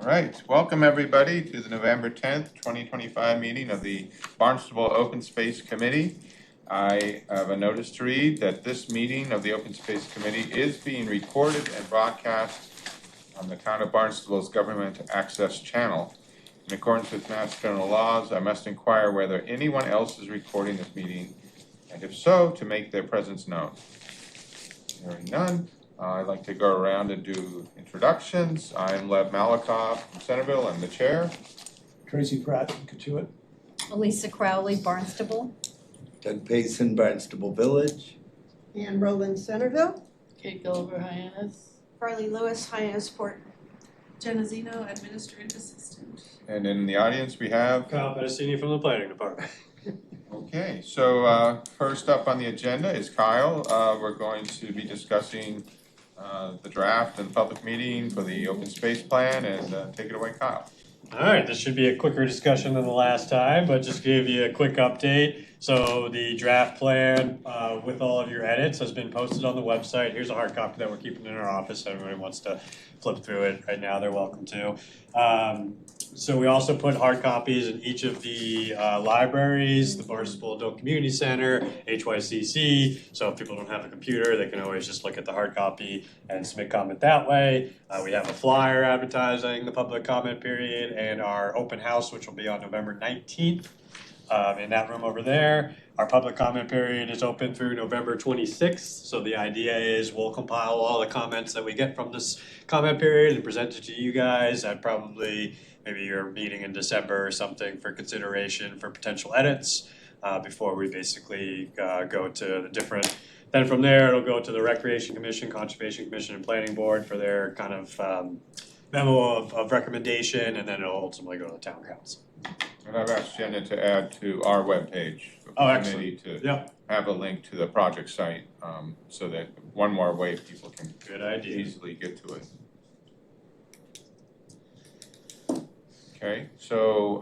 All right, welcome everybody to the November 10th, 2025 meeting of the Barnstable Open Space Committee. I have a notice to read that this meeting of the Open Space Committee is being recorded and broadcast on the Town of Barnstable's Government Access Channel. In accordance with Mass General laws, I must inquire whether anyone else is recording this meeting, and if so, to make their presence known. Hearing none. I'd like to go around and do introductions. I'm Lev Malakoff from Centerville. I'm the chair. Tracy Pratt from Katuitt. Elisa Crowley, Barnstable. Doug Payson, Barnstable Village. Ann Rowland, Centerville. Kate Gulliver, Hyannis. Farley Lewis, Hyannisport. Jenna Zeno, Administrative Assistant. And in the audience we have. Kyle Pedicini from the Planning Department. Okay, so first up on the agenda is Kyle. We're going to be discussing the draft and public meeting for the open space plan, and take it away, Kyle. All right, this should be a quicker discussion than the last time, but just give you a quick update. So the draft plan with all of your edits has been posted on the website. Here's a hard copy that we're keeping in our office. Everybody wants to flip through it right now, they're welcome to. So we also put hard copies in each of the libraries, the Barnstable Adult Community Center, HYCC. So if people don't have a computer, they can always just look at the hard copy and submit comment that way. We have a flyer advertising the public comment period and our open house, which will be on November 19th. In that room over there. Our public comment period is open through November 26th. So the idea is we'll compile all the comments that we get from this comment period and present it to you guys at probably maybe your meeting in December or something for consideration for potential edits before we basically go to the different. Then from there, it'll go to the Recreation Commission, Conservation Commission, and Planning Board for their kind of memo of recommendation, and then it'll ultimately go to the Town Council. And I've asked Jenna to add to our webpage for Oh, the excellent. committee to Yep. have a link to the project site, so that one more way people can Good idea. easily get to it. Okay, so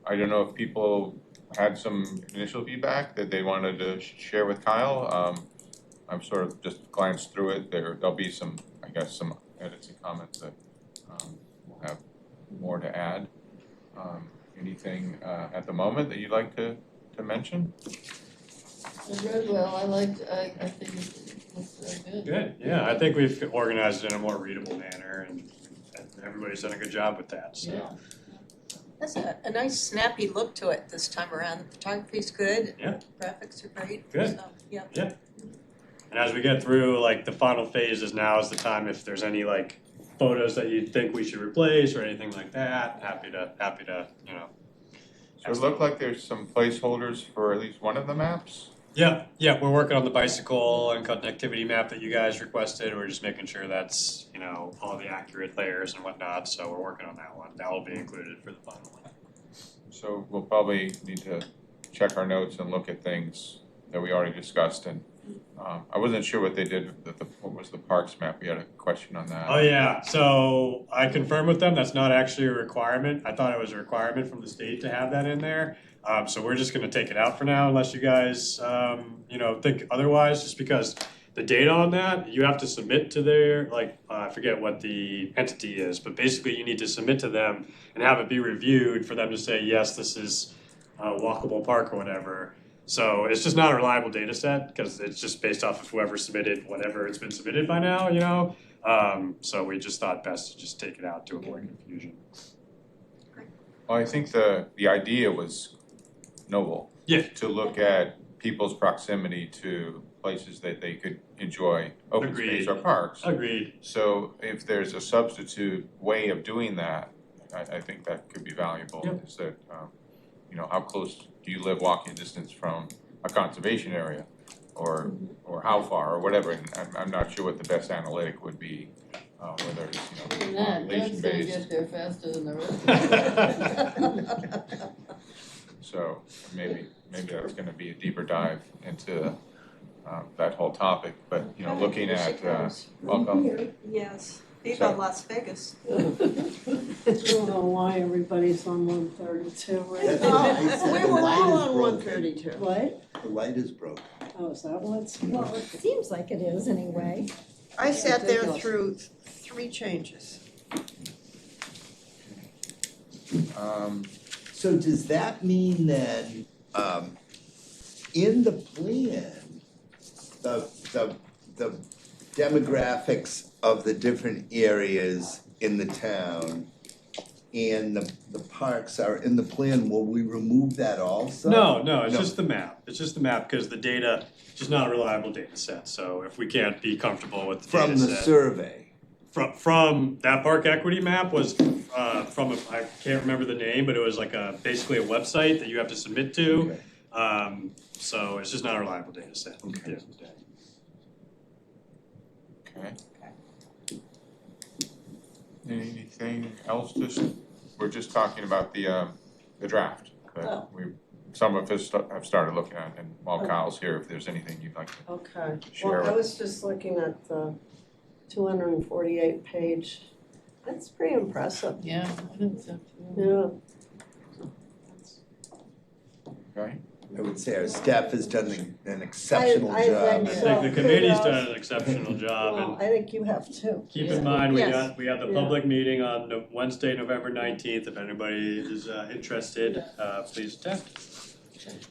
I don't know if people had some initial feedback that they wanted to share with Kyle. I'm sort of just glanced through it. There'll be some, I guess, some edits and comments that will have more to add. Anything at the moment that you'd like to mention? I read well, I think it looks good. Good, yeah, I think we've organized it in a more readable manner and everybody's done a good job with that, so. Yeah. That's a nice snappy look to it this time around. The photography's good. Yeah. Graphics are great. Good. So, yeah. And as we get through like the final phases, now is the time if there's any like photos that you think we should replace or anything like that, happy to, you know. So it looked like there's some placeholders for at least one of the maps. Yeah, we're working on the bicycle and connectivity map that you guys requested. We're just making sure that's, you know, all the accurate layers and whatnot, so we're working on that one. That will be included for the final one. So we'll probably need to check our notes and look at things that we already discussed, and I wasn't sure what they did with what was the parks map. We had a question on that. Oh yeah, so I confirmed with them, that's not actually a requirement. I thought it was a requirement from the state to have that in there. So we're just gonna take it out for now unless you guys, you know, think otherwise, just because the data on that, you have to submit to their, like, I forget what the entity is, but basically you need to submit to them and have it be reviewed for them to say, yes, this is a walkable park or whatever. So it's just not a reliable data set because it's just based off of whoever submitted whatever it's been submitted by now, you know? So we just thought best to just take it out to avoid confusion. Well, I think the idea was noble. Yeah. To look at people's proximity to places that they could enjoy open space or parks. Agreed. So if there's a substitute way of doing that, I think that could be valuable. Yep. Is that, you know, how close do you live walking distance from a conservation area? Or how far, or whatever, and I'm not sure what the best analytic would be, whether it's, you know, And that, population Doug's gonna based. get there faster than the rest of us. So maybe that's gonna be a deeper dive into that whole topic, but, you know, looking at, welcome. Yes, So- Viva Las Vegas. I don't know why everybody's on 132 right That's now. what I said, We the were light all is on broken. 132. What? The light is broken. Oh, is that what's? Well, it seems like it is anyway. I sat there Ridiculous. through 3 changes. So does that mean then, in the plan, the demographics of the different areas in the town and the parks are in the plan, will we remove that also? No, it's No. just the map. It's just the map because the data, it's just not a reliable data set. So if we can't be comfortable with the data From the set. survey? From that park equity map was from I can't remember the name, but it was like basically a website that you have to submit to. Okay. So it's just not a reliable data set. at the Okay. end of the day. Okay. Anything else, we're just talking about the draft that some of us have started looking at, and while Kyle's here, if there's anything you'd like to Okay, share well, I with. was just looking at the 248 page. That's pretty impressive, Yeah, I think so too. yeah. Okay, I would say our staff has done an exceptional I job. think I so. think the committee's kudos. done an exceptional job, Well, and I think you have too. keep Yeah. in mind, we Yes. got the Yeah. public meeting on Wednesday, November 19th. If anybody is interested, please attend.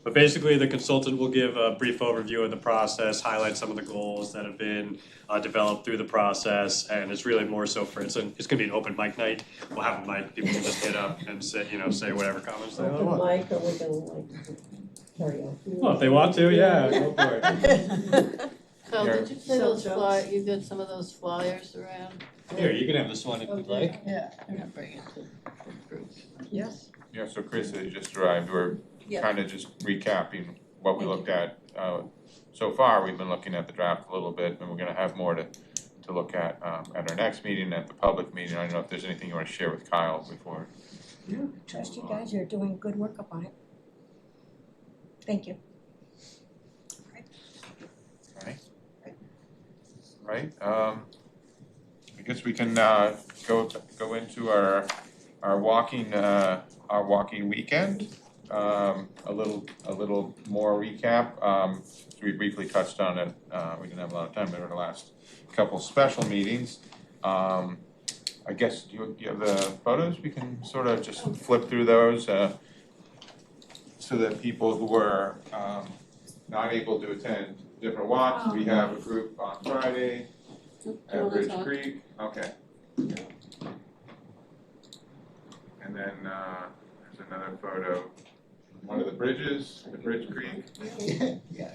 But basically, the consultant will give a brief overview of the process, highlight some of the goals that have been developed through the process, and it's really more so it's gonna be an open mic night. We'll have a mic, people can just get up and say whatever comments they Open want. mic, or we can like carry on. Well, if they want to, yeah, go for it. Kyle, Here. did you say Sell those jokes. flyers, you got some of those flyers around? Here, you can have this one if you'd like. Yeah, I'm gonna bring it to the group. Yes. yeah, so Chris has just arrived, we're Yeah. kind of just recapping what we looked at. So far, we've been looking at the draft a little bit, and we're gonna have more to look at our next meeting, at the public meeting. I don't know if there's anything you wanna share with Kyle before. Trust you guys, you're doing good work up on it. Thank you. Right, I guess we can go into our walking weekend. A little more recap, we briefly touched on it, we didn't have a lot of time, but over the last couple special meetings. I guess you have the photos, we can sort of just flip through those, so that people who were not able to attend different walks, we have a group on Friday at Ridge Creek, okay. And then there's another photo, one of the bridges, the Bridge Creek. Yeah.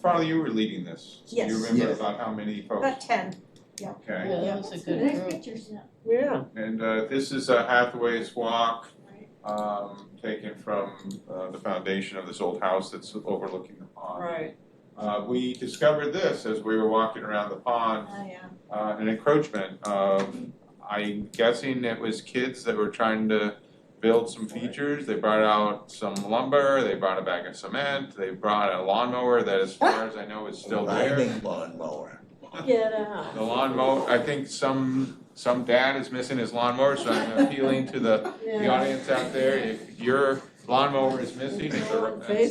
Farley, you were leading this. Do Yes. you remember Yes. about how many folks? About 10. Okay, Yeah, that was a good Nice group. pictures, yeah. Yeah. and this is a Hathaway's Walk, taken from the foundation of this old house that's overlooking the pond. Right. We discovered this as we were walking around the pond, Oh, yeah. an encroachment of, I'm guessing it was kids that were trying to build some features. They brought out some lumber, they brought a bag of cement, they brought a lawnmower that, as far as I know, is still there. Riding lawnmower. Get out. The lawnmower, I think some dad is missing his lawnmower, so I'm appealing to the Yeah. audience out there. If your lawnmower is missing, it's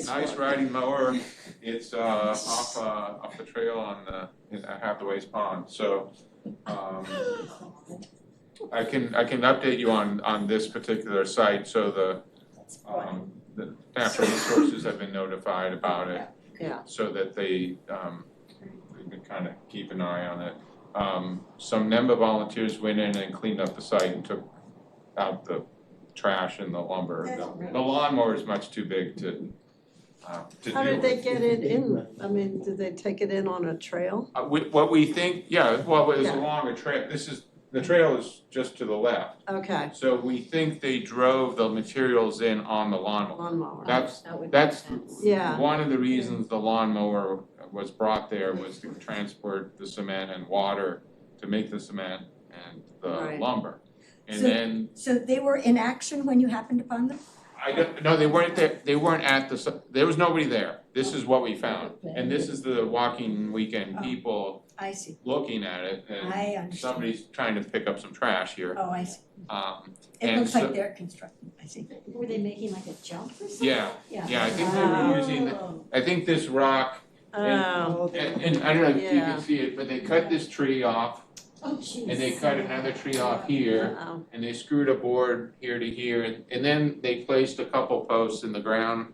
a nice riding mower. It's off the trail on Hathaway's Pond, so I can update you on this particular site, so the natural resources have been notified about it. Yeah. So that they can kind of keep an eye on it. Some NEMBA volunteers went in and cleaned up the site and took out the trash and the lumber. The lawnmower is much too big to do. How did they get it in? I mean, did they take it in on a trail? What we think, yeah, well, it was Yeah. along a trail, the trail is just to the left. Okay, So we think they drove the materials in on the lawnmower. lawnmower. That's That would make That's sense. Yeah. one of the reasons the lawnmower was brought there, was to transport the cement and water to make the cement and the Right. lumber. And So- then, So they were in action when you happened upon them? no, they weren't there, they weren't at there was nobody there. This is what we found. And this is the walking weekend people I see. looking at it, I and understand. somebody's trying to pick up some trash here. Oh, I see. It And looks so- like they're constructing, I see. Were they making like a jump or something? Yeah, I think they were using, I think this rock, Oh, and I don't know if you Yeah. can see it, but they cut this tree off Oh, jeez. and they cut another tree off here, Wow. and they screwed a board here to here, and then they placed a couple posts in the ground.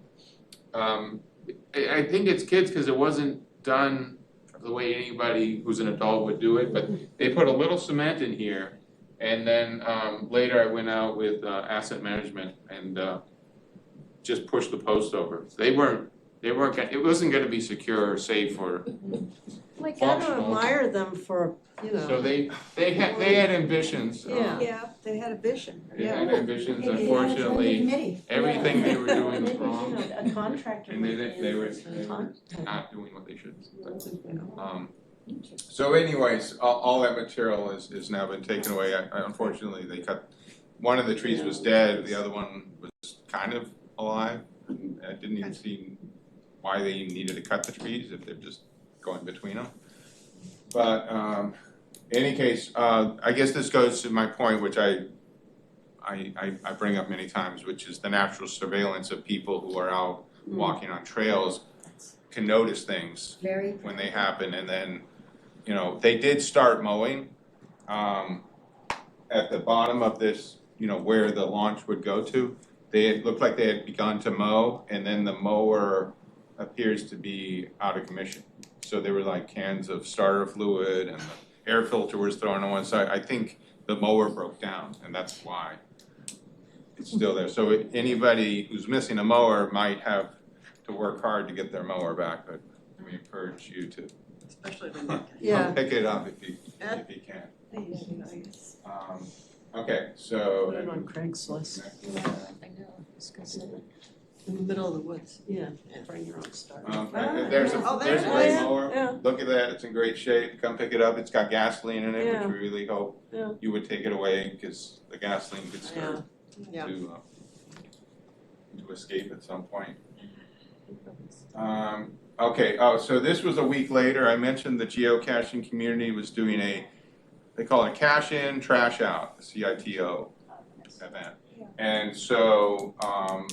I think it's kids, cause it wasn't done the way anybody who's an adult would do it, but they put a little cement in here. And then, later I went out with, asset management and, just pushed the post over. They weren't, it wasn't gonna be secure or safe or, I gotta Functional. admire them for, you know. so they had ambitions. Yeah. Yeah, they had a vision, They yeah. had ambitions, Maybe they had a friendly unfortunately, committee. everything they were doing was Maybe, wrong. you know, a contractor And might they be were interested in talking. not doing what they should. So anyways, all that material is now been taken away. Unfortunately, they cut, one of the trees was dead, the other one was kind of alive. And I didn't even see why they even needed to cut the trees if they're just going between them. But in any case, I guess this goes to my point, which I bring up many times, which is the natural surveillance of people who are out walking on trails can notice things Very. when they happen, and then, you know, they did start mowing at the bottom of this, you know, where the launch would go to. It looked like they had begun to mow, and then the mower appears to be out of commission. So there were like cans of starter fluid and the air filter was thrown on one side. I think the mower broke down, and that's why it's still there. So anybody who's missing a mower might have to work hard to get their mower back, but we encourage you to Especially when they Yeah. pick it up if you can. Okay, so. Put it on Craigslist, I know, I was gonna say. in the middle of the woods, yeah, bring your own starter. There's Oh, a there's great one. mower, Yeah. look at that, it's in great shape, come pick it up, it's got gasoline in it, Yeah. which we really hope Yeah. you would take it away, cause the gasoline could start Yeah. to escape at some point. Okay, so this was a week later, I mentioned the geocaching community was doing they call it cash in, trash out, CITO event. And so,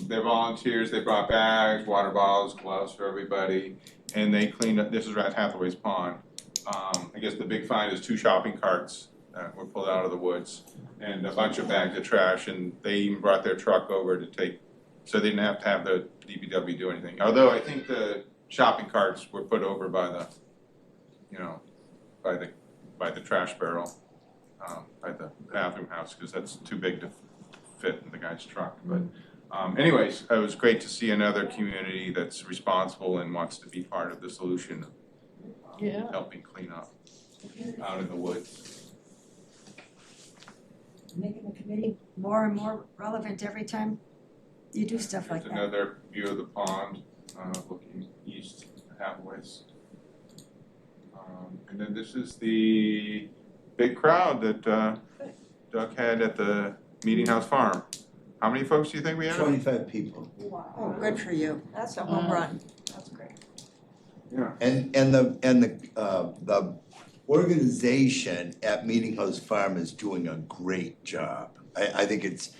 they're volunteers, they brought bags, water bottles, gloves for everybody, and they cleaned up, this is at Hathaway's Pond. I guess the big find is 2 shopping carts that were pulled out of the woods, and a bunch of bags of trash, and they even brought their truck over to take, so they didn't have to have the DPW do anything. Although I think the shopping carts were put over by the, you know, by the trash barrel, by the bathroom house, because that's too big to fit in the guy's truck. But anyways, it was great to see another community that's responsible and wants to be part of the solution of Yeah. helping clean up out in the woods. Making the committee more and more relevant every time you do stuff like There's that. another view of the pond, looking east at Hathaway's. And then this is the big crowd that Doug had at the Meeting House Farm. How many folks do you think we had? 25 people. Oh, good for you. That's a home run. That's great. Yeah. And the organization at Meeting House Farm is doing a great job. I think it's,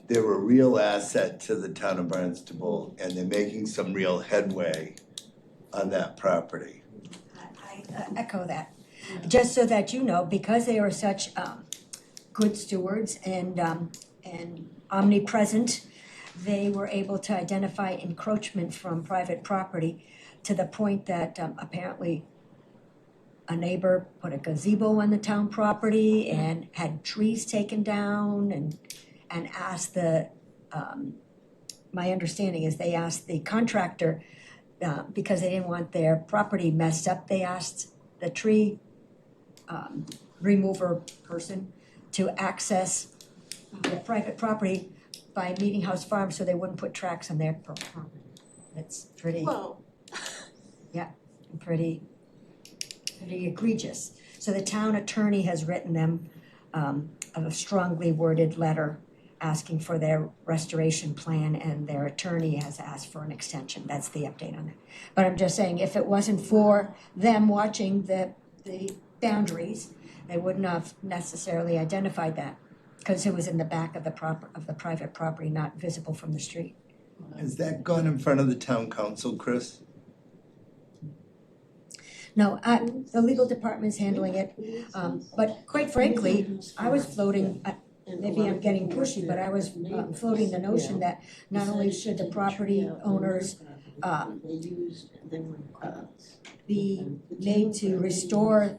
they're a real asset to the town of Barnstable, and they're making some real headway on that property. I echo that. Just so that you know, because they are such good stewards and omnipresent, they were able to identify encroachment from private property to the point that apparently a neighbor put a gazebo on the town property and had trees taken down and asked my understanding is they asked the contractor, because they didn't want their property messed up, they asked the tree remover person to access the private property by Meeting House Farm so they wouldn't put tracks on their property. It's pretty Whoa. pretty egregious. So the town attorney has written them a strongly worded letter asking for their restoration plan, and their attorney has asked for an extension. That's the update on it. But I'm just saying, if it wasn't for them watching the boundaries, they wouldn't have necessarily identified that, because it was in the back of the private property, not visible from the street. Has that gone in front of the town council, Chris? No, the legal department's handling it, but quite frankly, I was floating, maybe I'm getting pushy, but I was floating the notion that not only should the property owners be made to restore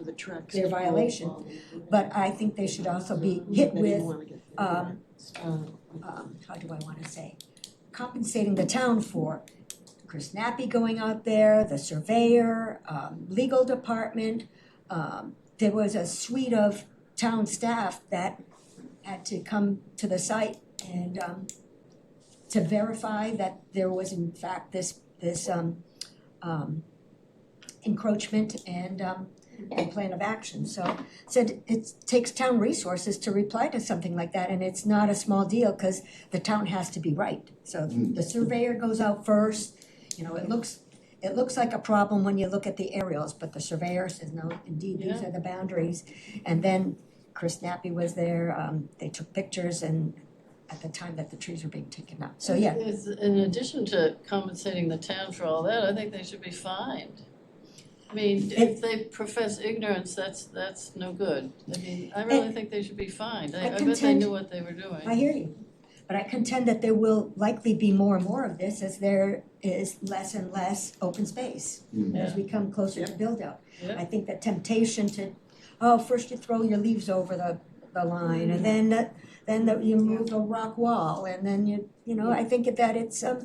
their violation, but I think they should also be hit with, how do I wanna say, compensating the town for Chris Nappy going out there, the surveyor, legal department. There was a suite of town staff that had to come to the site and to verify that there was in fact this encroachment and plan of action. So said it takes town resources to reply to something like that, and it's not a small deal because the town has to be right. So the surveyor goes out first. You know, it looks like a problem when you look at the aerials, but the surveyor says, no, indeed, these are the boundaries. And then Chris Nappy was there, they took pictures and at the time that the trees were being taken out. So, yeah. In addition to compensating the town for all that, I think they should be fined. I mean, if they profess ignorance, that's no good. I mean, I really think they should be fined. I bet they knew what they were doing. I hear you. But I contend that there will likely be more and more of this as there is less and less open space as we come closer to build out. Yeah. I think the temptation to, first you throw your leaves over the line and then you move a rock wall and then you know, I think that it's a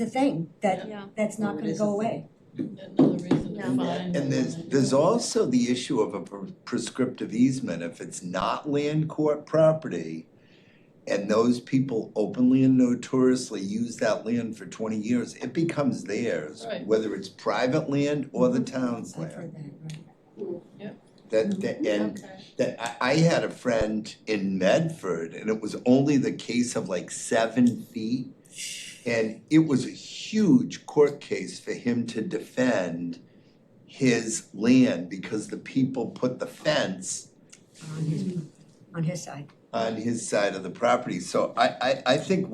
thing that's not gonna go away. Another reason to fine. And there's also the issue of a prescriptive easement. If it's not land court property and those people openly and notoriously use that land for 20 years, it becomes theirs, Right. whether it's private land or the town's I've land. heard that, right. I had a friend in Medford and it was only the case of like 7 feet. And it was a huge court case for him to defend his land because the people put the fence On his side. on his side of the property. So I think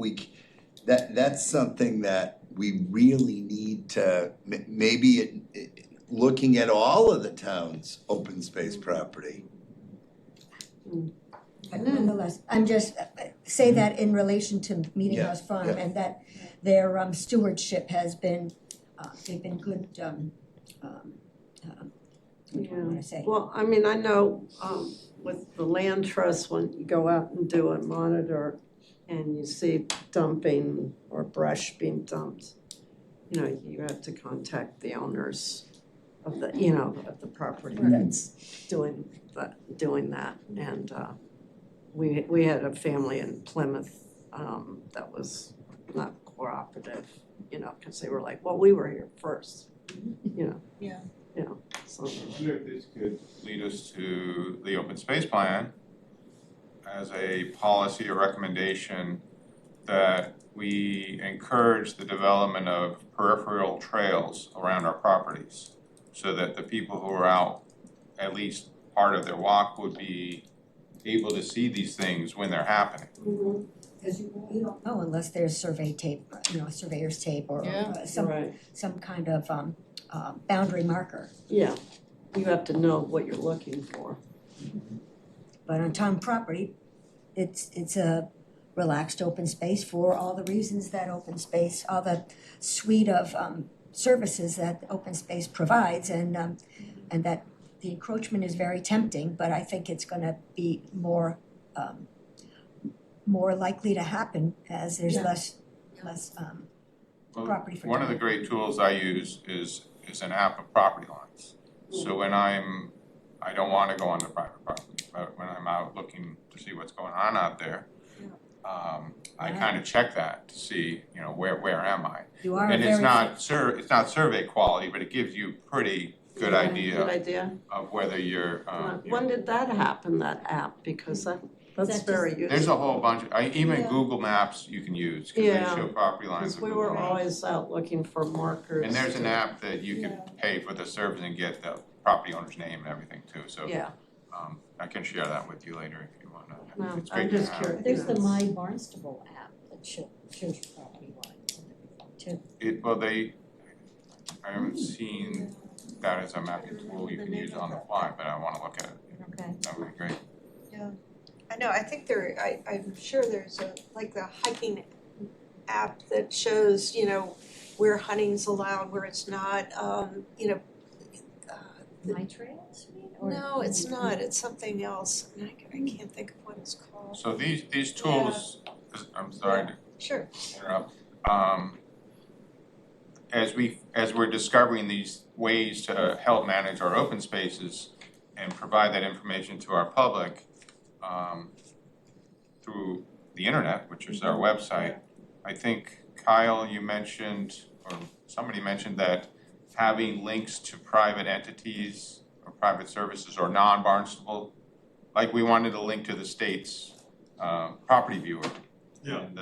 that's something that we really need to, maybe looking at all of the town's open space property. But nonetheless, I'm just, say that in relation to Meeting House Farm and that their stewardship has been, they've been good, what do I wanna say? Well, I mean, I know, with the land trust, when you go out and do a monitor and you see dumping or brush being dumped, you know, you have to contact the owners of the, you know, of the property that's doing that. And, we had a family in Plymouth, that was not cooperative, you know, cause they were like, well, we were here first, you know. Yeah. You know, so. I wonder if this could lead us to the open space plan as a policy or recommendation that we encourage the development of peripheral trails around our properties so that the people who are out, at least part of their walk, would be able to see these things when they're happening. Because you don't know unless there's survey tape, you know, surveyor's tape or some kind of boundary marker. Yeah, you have to know what you're looking for. But on town property, it's a relaxed open space for all the reasons that open space, all the suite of services that open space provides and that the encroachment is very tempting, but I think it's gonna be more likely to happen as there's less property for One of the great tools I use is an app of property lines. So when I don't wanna go onto private property, but when I'm out looking to see what's going on out there, I kind of check that to see, you know, where am I? You are And very it's not survey quality, but it gives you pretty good Good idea idea. of whether you're, When did that happen, that app? Because that's very useful. there's a whole bunch, even Google Maps you can use, cause they Yeah. show property lines Because with we Google were Maps. always out looking for markers. And there's an app that you can pay for the service and get the property owner's name and everything too, so Yeah, I can share that with you later if you wanna. no, It's great I'm to just have. curious. There's the My Barnstable app that shows property lines and everything too. Well, I haven't seen that as a mapping tool you can use on the fly, but I wanna look at it. Okay. That would be great. I know, I think I'm sure there's like the hiking app that shows, where hunting's allowed, where it's not, My trails, you mean? Or- no, it's not, it's something else, and I can't think of what it's called. So these tools, I'm sorry to Sure. interrupt. As we're discovering these ways to help manage our open spaces and provide that information to our public, through the internet, which is our website, I think Kyle, you mentioned, or somebody mentioned that having links to private entities or private services or non-Barnstable, like we wanted a link to the state's property viewer. Yeah. And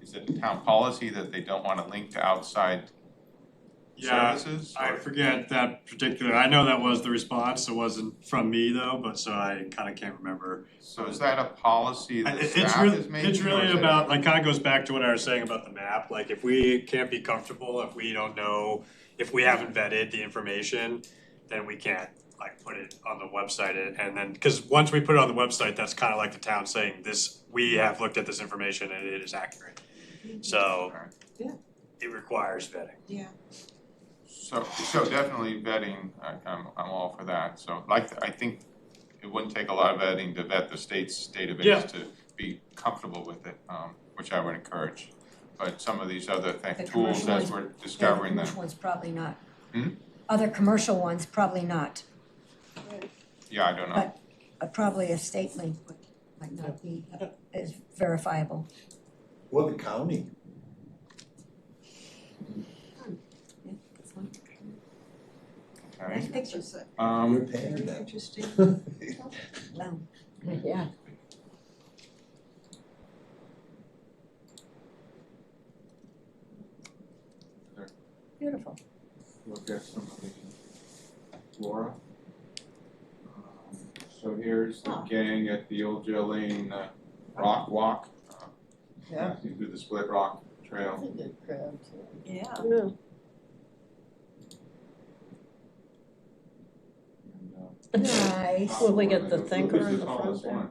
is it town policy that they don't want to link to outside services? I forget that particular, I know that was the response, it wasn't from me though, but so I kinda can't remember. So is that a policy that It's staff really, is making? it's or really is it- about, like, kinda goes back to what I was saying about the map, like, if we can't be comfortable, if we don't know, if we haven't vetted the information, then we can't, like, put it on the website and then, cause once we put it on the website, that's kinda like the town saying this, we have looked at this information and it is accurate. So, Yeah. it requires vetting. Yeah. So definitely vetting, I'm all for that, so I think it wouldn't take a lot of vetting to vet the state's Yeah. database to be comfortable with it, which I would encourage. But some of these other The tools, commercial as ones- we're discovering them, Commercial ones probably not. Hmm? Other commercial ones, probably not. yeah, I don't know. Probably a state link might not be as verifiable. Or the county. Nice Okay, pictures. We're paying them. Interesting. Wow. Yeah. Beautiful. look at some of the flora. So here's the gang at the old Jill Lane rock walk. Yeah. Passing through the Split Rock That's Trail. a good crowd too. Yeah. Yeah. And, Nice. Will we get the thinker This in is the tallest front one.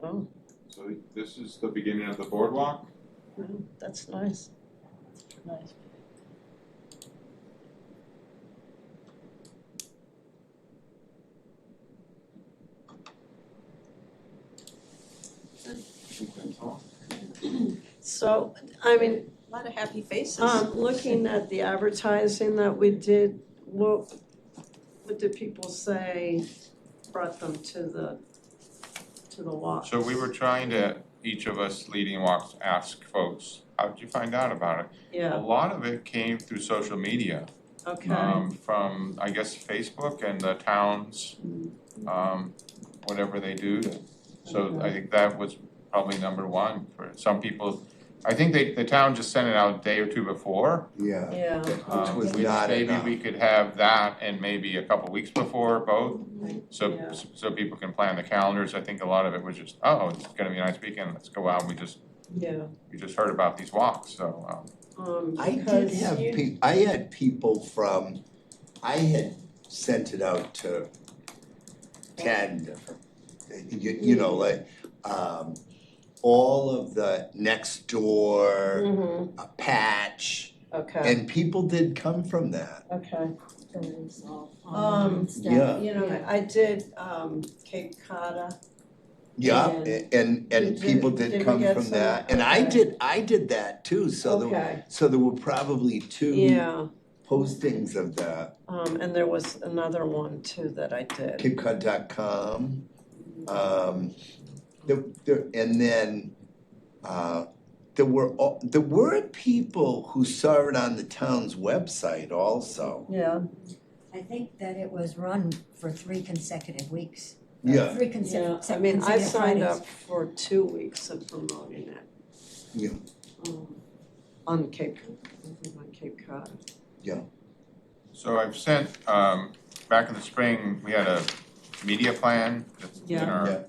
Oh, So this is the beginning of the boardwalk. that's nice. Nice. I think that's all. So, I mean, A lot of happy faces. looking at the advertising that we did, what did people say brought them to the walk? So we were trying to, each of us leading walks, ask folks, how did you find out about it? A Yeah, lot of it came through social media, okay, from, I guess, Facebook and the towns, whatever they do to, so I think that was probably number one for some people. I think the town just sent it out a day or two before, Yeah, yeah, which was not maybe enough. we could have that and maybe a couple weeks before both. So, Yeah. so people can plan the calendars, I think a lot of it was just, oh, it's gonna be a nice weekend, let's go out, we just heard about these walks, so, I did because have you, I had people from, I had sent it out to 10 different, you know, like, all of the next door, mhm, patch, okay, and people did come from that. okay. Yeah. You know, I did, Cape Cod. Yeah, and Did- people did did we come get from some? that, and Okay. I did that too, so Okay, there were probably two yeah, postings of that. and there was another one too that I did. KapeCod.com. And then there were people who saw it on the town's website also. Yeah, I think that it was run for 3 consecutive weeks. Yeah. 3 yeah, consecutive I mean, I consecutive signed Fridays. up for 2 weeks of promoting it. Yeah. On Cape Cod. so I've sent, back in the spring, we had a media plan that's in Yeah.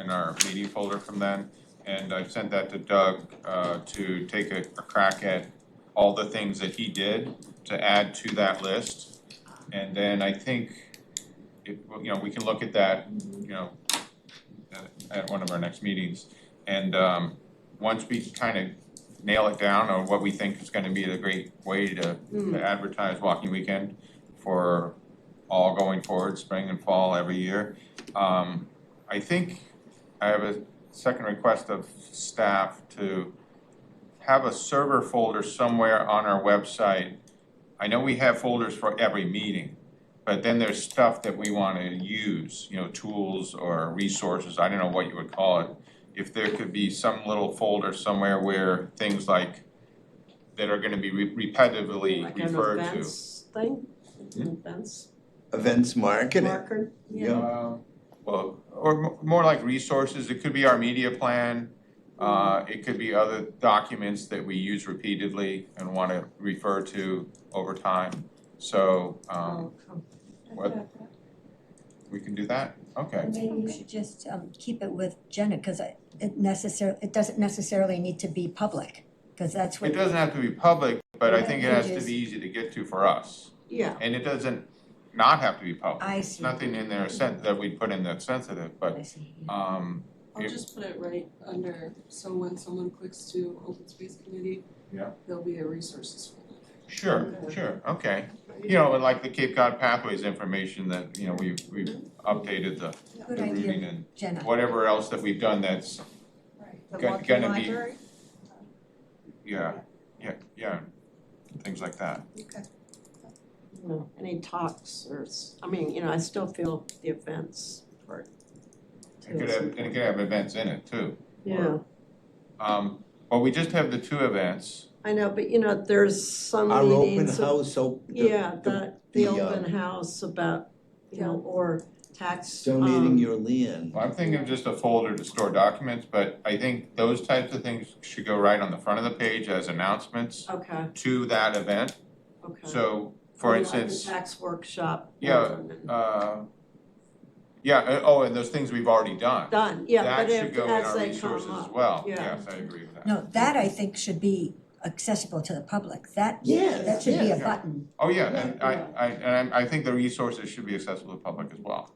our media folder from then. And I've sent that to Doug, to take a crack at all the things that he did to add to that list. And then I think, we can look at that, at one of our next meetings. And, once we kind of nail it down on what we think is gonna be the great way to advertise walking weekend for all going forward, spring and fall every year. I think I have a second request of staff to have a server folder somewhere on our website. I know we have folders for every meeting, but then there's stuff that we wanna use, tools or resources, I don't know what you would call it. If there could be some little folder somewhere where things like, that are gonna be repetitively Like an referred to. events thing, events Events marketing. marker, Well, or more like resources, it could be our media plan, it could be other documents that we use repeatedly and wanna refer to over time. So, what, we can do that, okay. Maybe you should just keep it with Jenna, because it doesn't necessarily need to be public, because that's what. It doesn't have to be public, but I think it has to Pages. be easy to get to for us. Yeah. And it doesn't not have to be public. I There's see. nothing in there that we put in that's sensitive, I but, see, yeah. I'll If- just put it right under, so when someone clicks to Open Space Committee, Yeah. there'll be a resources folder. Sure, okay. And like the Cape Cod Pathways information that, we've updated the Good routing idea, and Jenna. whatever else that we've done that's, The Gonna walking be- library? yeah, things like that. Any talks or, I still feel the events part. It could have events in it too. Yeah, Well, we just have the two events. I know, but there's some Our open meetings. house, The the, open house about, or tax. donating your land. Well, I'm thinking of just a folder to store documents, but I think those types of things should go right on the front of the page as announcements Okay, to that event. okay. So, for Like the instance, tax workshop. Yeah, one and- and those things we've already done. Done, yeah, That but should if, go in as our they resources come as up. well. yeah. Yes, I agree with that. No, that I think should be accessible to the public. That Yes, should be a yeah. button. Oh, yeah, and I think the resources should be accessible to the public as well.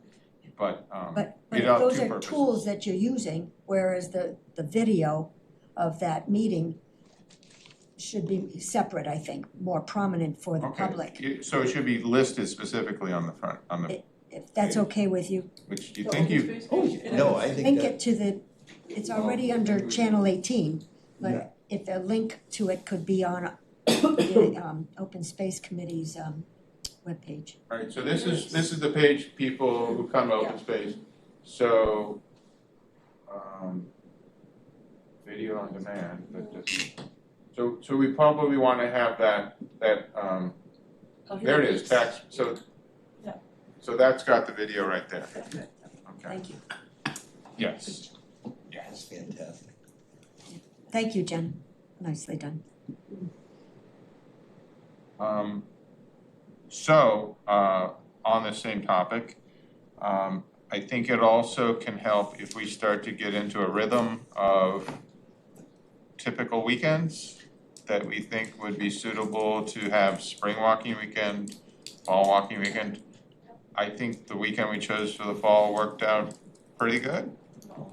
But, But it ought those two are purposes. tools that you're using, whereas the video of that meeting should be separate, I think, more prominent for the public. So it should be listed specifically on the front, If that's okay with you, which you The think Open you, Space Oh, page? It no, is. I think link that, it to it's already under channel 18, Yeah. but if a link to it could be on the Open Space Committee's webpage. alright, so this is the page, people who come to open space. So, video on demand, so we probably wanna have that, Oh, here there it is, is. tax, so. Yeah. So that's got the video right there, okay, Thank you. yes, that's fantastic. Thank you, Jen. Nicely done. On the same topic, I think it also can help if we start to get into a rhythm of typical weekends that we think would be suitable to have spring walking weekend, fall walking weekend. I think the weekend we chose for the fall worked out pretty good.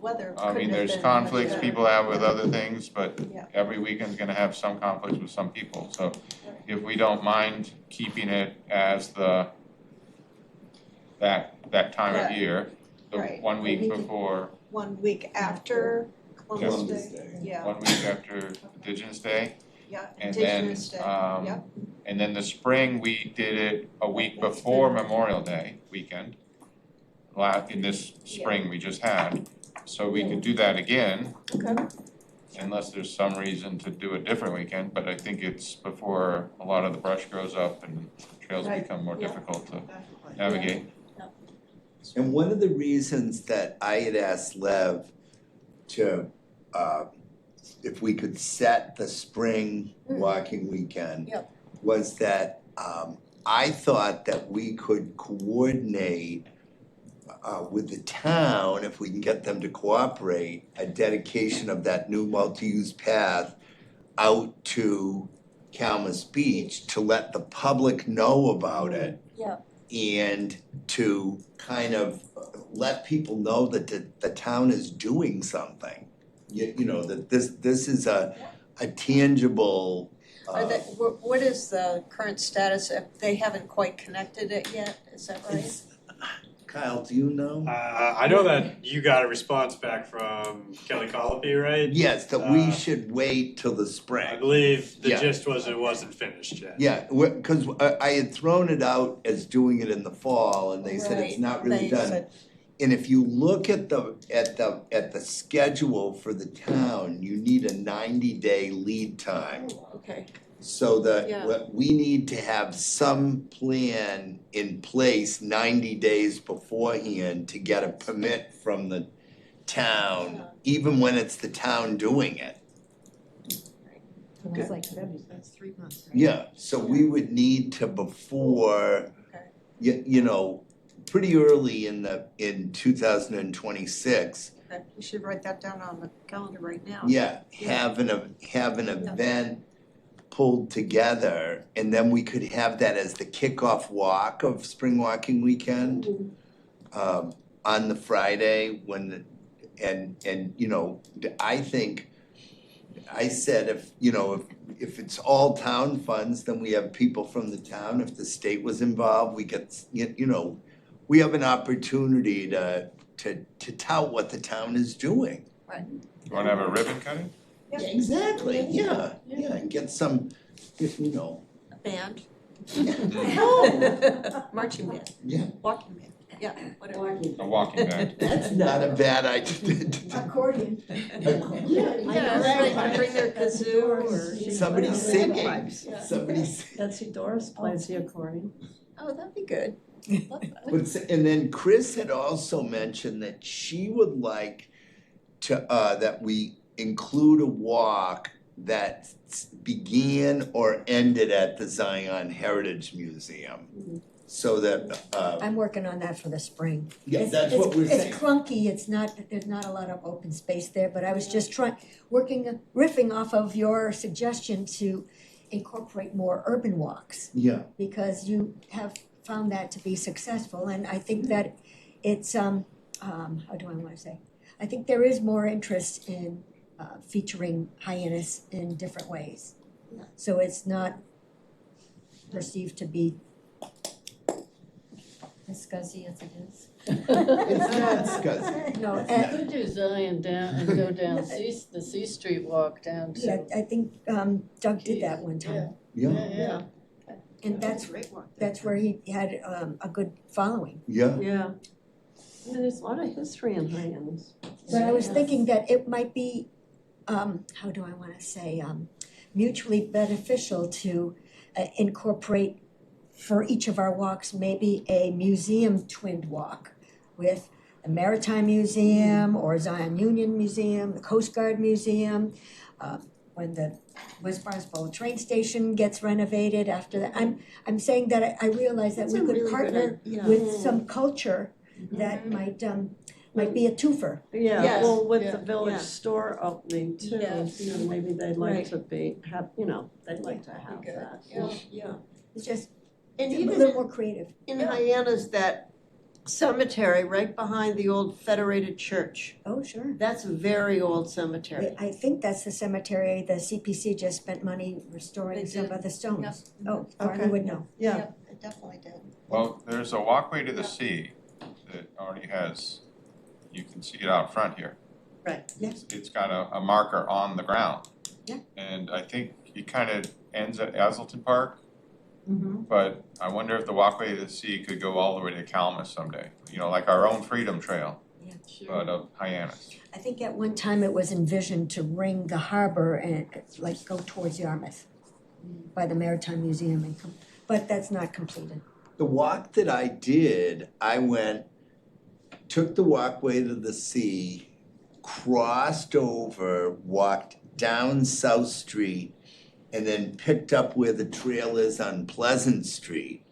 Weather I mean, couldn't have there's been conflicts much people better. have with other things, but Yeah. every weekend's gonna have some conflicts with some people, so if we don't mind keeping it as that time of Yeah. year, the Right. 1 week before, 1 week after Columbus Columbus Day, Day. yeah, 1 week after Indigenous Day, yeah, and then, Indigenous Day, yeah. and then the spring, we did it a week before Memorial Day weekend. In this spring we just had, so we could do that again. Okay. Unless there's some reason to do a different weekend, but I think it's before a lot of the brush grows up and trails Right. become more Yeah. difficult to navigate. And one of the reasons that I had asked Lev to, if we could set the spring walking weekend. Yep. Was that, I thought that we could coordinate with the town, if we can get them to cooperate, a dedication of that new multi-use path out to Calmus Beach to let the public know about it. Yeah. And to kind of let people know that the town is doing something. You know, that this is a tangible, Are they, what is the current status? They haven't quite connected it yet, is that right? it's, Kyle, do you know? I know that you got a response back from Kelly Colopy, right? Yes, that we should wait till the spring. I believe the Yeah. gist was it wasn't finished yet. Yeah, cause I had thrown it out as doing it in the fall and they said it's Right, not really they done. said- And if you look at the schedule for the town, you need a 90-day lead time. Okay, So Yeah. what we need to have some plan in place 90 days beforehand to get a permit from the town, even when it's the town doing it. It's like February. That's 3 months, right? Yeah, so we would need to before, Okay. you know, pretty early in 2026, okay, we should write that down on the calendar right now. yeah, have an event pulled together, and then we could have that as the kickoff walk of spring walking weekend. On the Friday when and you know, I think I said if it's all town funds, then we have people from the town. If the state was involved, we get, you know, we have an opportunity to tout what the town is doing. You wanna have a ribbon cutting? Yeah. Exactly, yeah, and get some, you know, A band. Oh. Marching band, yeah, walking band, yeah, whatever. A walking band. that's not a bad idea. Accordion. Yeah, bring their kazoo or. Somebody's singing, Yeah. somebody's. Betsy Doris plays the accordion. Oh, that'd be good. And then Chris had also mentioned that she would like to, that we include a walk that began or ended at the Zion Heritage Museum. So that, I'm working on that for the spring. yeah, It's- that's what we're saying. It's clunky, there's not a lot of open space there, but I was just riffing off of your suggestion to incorporate more urban walks, Yeah, because you have found that to be successful, and I think that it's, how do I wanna say? I think there is more interest in featuring Hyannis in different ways. So it's not perceived to be As scuzzy as it is. it's not scuzzy. No, You could do Zion down and go down the C Street walk down yeah, to. I think Doug did that one time, Yeah, and that's where he had a good following. yeah, Yeah. And there's a lot of history in Hyannis. But I was thinking that it might be, how do I wanna say, mutually beneficial to incorporate for each of our walks, maybe a museum twinned walk with the Maritime Museum or Zion Union Museum, the Coast Guard Museum, when the West Barnstable train station gets renovated after that. I'm saying that I realize that That's we a could really good partner idea. with some culture that might be a twofer. Yeah, Yes. well, with Yeah. the village Yeah. store opening too, Yes. you know, maybe they'd like Right. to they'd like to have Good. that. Yeah. It's just And a even little more creative. in Hyannis, that cemetery right behind the old Federated Church, Oh, sure. that's a very old cemetery. I think that's the cemetery, the CPC just spent money restoring They some did. of the stones. Oh, Okay. Barney would know. Yeah. It definitely did. Well, there's a walkway to the sea that already has, you can see it out front here. Right. Yeah. It's got a marker on the ground. Yeah. And I think it kind of ends at Azelton Park, Mm-hmm. but I wonder if the walkway to the sea could go all the way to Calmus someday. You know, like our own Freedom Trail, but of Hyannis. I think at one time it was envisioned to ring the harbor and like go towards Yarmouth by the Maritime Museum but that's not completed. the walk that I did, I took the walkway to the sea, crossed over, walked down South Street, and then picked up where the trail is on Pleasant Street.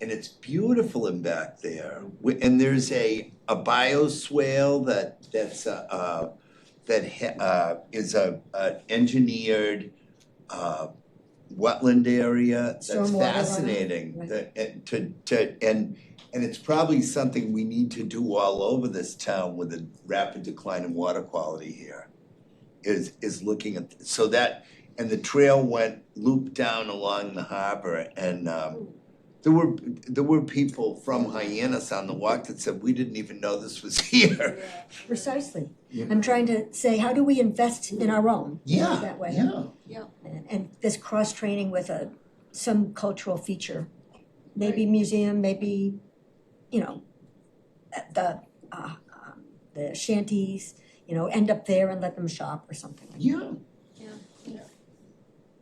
and it's beautiful in back there. And there's a bioswale is a engineered wetland area that's Stormwater runoff, fascinating. right. And it's probably something we need to do all over this town with the rapid decline in water quality here. Is looking at, so that, and the trail looped down along the harbor, and there were people from Hyannis on the walk that said, we didn't even know this was here. Precisely. Yeah. I'm trying to say, how do we invest in our own? Yeah, That way. yeah. And this cross-training with some cultural feature, maybe museum, maybe, the shanties, end up there and let them shop or something like that. Yeah.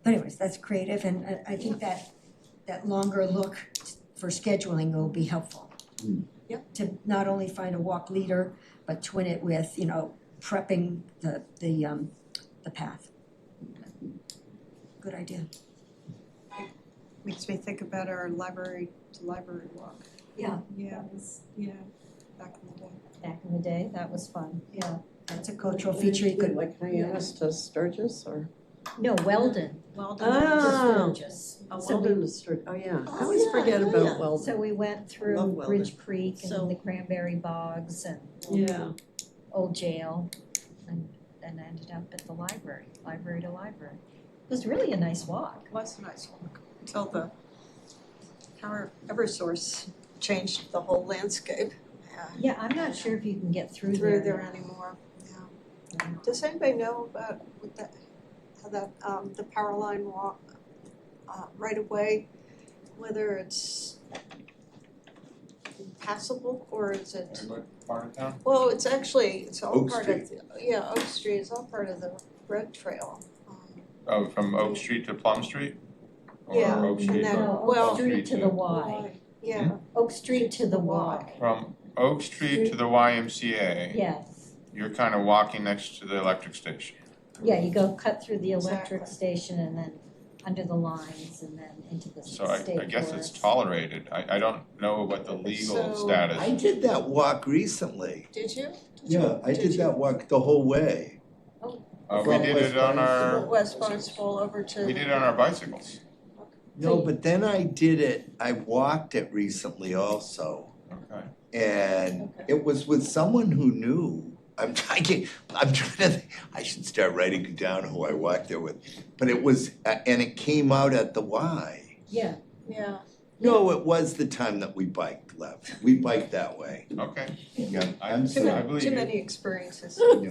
But anyways, that's creative, and I think that longer look for scheduling will be helpful. Yep. To not only find a walk leader, but twin it with, prepping the path. Good idea. Makes me think about our library to library walk. Yeah. Yeah, back in the day. Back in the day, that was fun. Yeah. That's a cultural feature you could, Like Hyannis to Sturgis or? No, Weldon. Weldon. Oh. Sturgis. Weldon to Sturgis, oh yeah, I always forget about Weldon. So we went Love through Weldon. Bridge Creek So- and the Cranberry Bogs and Yeah. Old Jail and ended up at the library to library. It was really a nice walk. It was a nice walk until the Eversource changed the whole landscape. Yeah, I'm not sure if you can get through Through there there now. anymore. Yeah. Does anybody know about how the power line walk right away, whether it's passable or is it? And what part of town? Well, it's all Oak part of, Oak Street is all part of the Red Trail. Oh, from Oak Street to Plum Street? Or Yeah, Oak Street and then- to- No, well- Oak Street to the Y. Yeah, Oak Street to the Y. From Oak Street to the YMCA, Yes. you're kind of walking next to the electric station. Yeah, you go cut through the electric Exactly. station and then under the lines and then into the So state I guess it's forest. tolerated. I don't know what the legal So- status. I did that walk recently. did you? Yeah, I Did did you? that walk the whole way. We From did West it on our, West Barnstable over to. we did it on our bicycles. No, but then I walked it recently also. Okay. And it was with someone who knew. I'm trying to think, I should start writing down who I walked there with. But it was, and it came out at the Y. Yeah, Yeah, No, it was the time that we biked left. We biked that way. Okay. Yeah, I believe too you. many experiences. so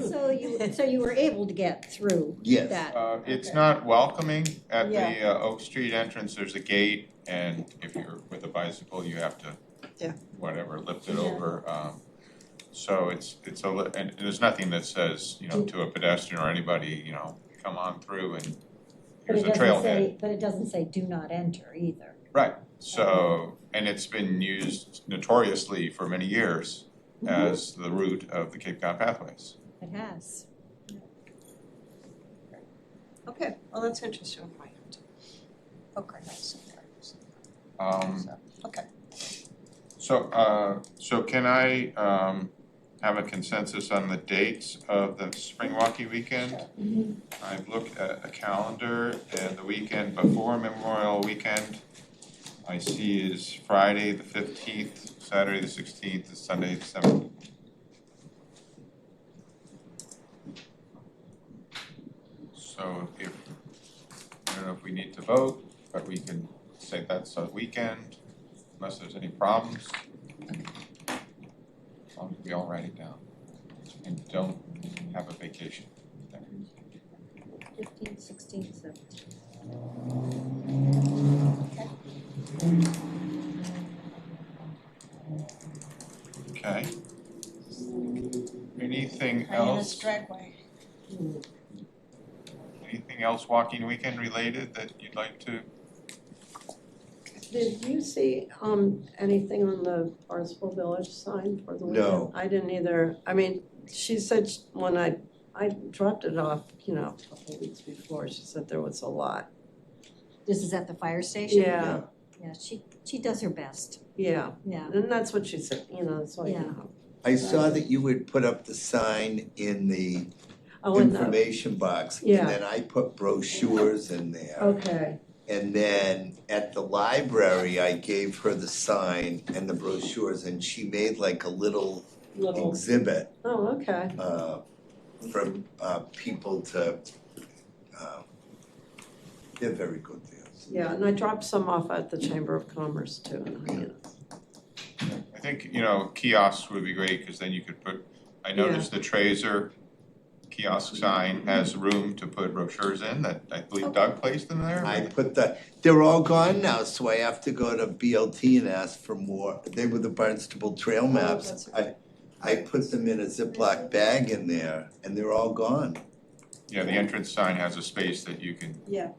you were able to get through Yes. that. It's Okay. not welcoming at the Yeah. Oak Street entrance. There's a gate, and if you're with a bicycle, you have to Yeah. whatever, lift it Yeah. over. So it's and there's nothing that says, to a pedestrian or anybody, come on through and But here's it a doesn't trailhead. say, but it doesn't say do not enter either. Right, so, and it's been used notoriously for many years as the route of the Cape Cod pathways. It has. Okay, well, that's interesting. Okay, that's okay. So can I have a consensus on the dates of the spring walkie weekend? I've looked at a calendar, and the weekend before Memorial Weekend I see is Friday the 15th, Saturday the 16th, and Sunday the 17th. So I don't know if we need to vote, but we can say that's a weekend, unless there's any problems. As long as we all write it down and don't have a vacation. 15, 16, 17. Okay. Anything Hyannis else, Dragway. anything else walking weekend related that you'd like to? Did you see anything on the Barnstable Village sign for the weekend? No. I didn't either. I mean, she said when I dropped it off, a couple of weeks before, she said there was a lot. This is at the fire station? Yeah, Yeah, she does her best. Yeah, Yeah. and that's what she said, that's why, Yeah. I saw that you would put up the sign in the Oh, and the, information box, Yeah. and then I put brochures in there. okay, And then at the library, I gave her the sign and the brochures, and she made like a little little, exhibit okay. for people to, they're very good there. Yeah, and I dropped some off at the Chamber of Commerce too. I think, kiosks would be great, because then you could put, I noticed the Tracer kiosk sign has room to put brochures in that I believe Doug placed them there. I put they're all gone now, so I have to go to BLT and ask for more. They were the Barnstable trail maps. I put them in a Ziploc bag in there, and they're all gone. Yeah, the entrance sign has a space that you can Yeah.